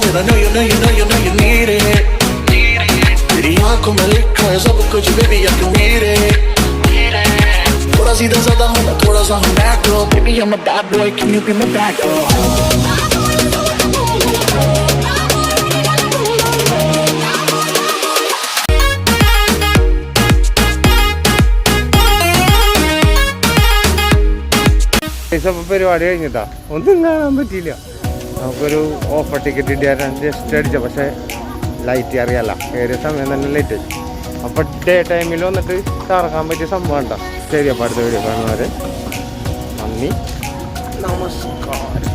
And I know you need it. तेरी आँखों में लिखा है सब कुछ baby I can read it. थोड़ा सीधा साधा हूँ मैं थोड़ा सा हूँ bad girl. Baby I'm a bad boy, can you be my bad girl? सब പരിപാടി കഴിഞ്ഞിട്ടാ ഒന്നും കാണാൻ പറ്റിയില്ല നമുക്കൊരു ഓഫർ ടിക്കറ്റ് ഇടാൻ ജസ്റ്റ് അടിച്ച പക്ഷേ ലൈറ്റ് അറിയാല്ല കയറിയ സമയം തന്നെ ലൈറ്റ് അപ്പോൾ ഡേ ടൈമിൽ വന്നിട്ട് കറങ്ങാൻ പറ്റിയ സംഭവം ഉണ്ടോ ശരി അപ്പോൾ അടുത്ത വീഡിയോ കാണുന്നവരെ നന്ദി നമസ്കാരം.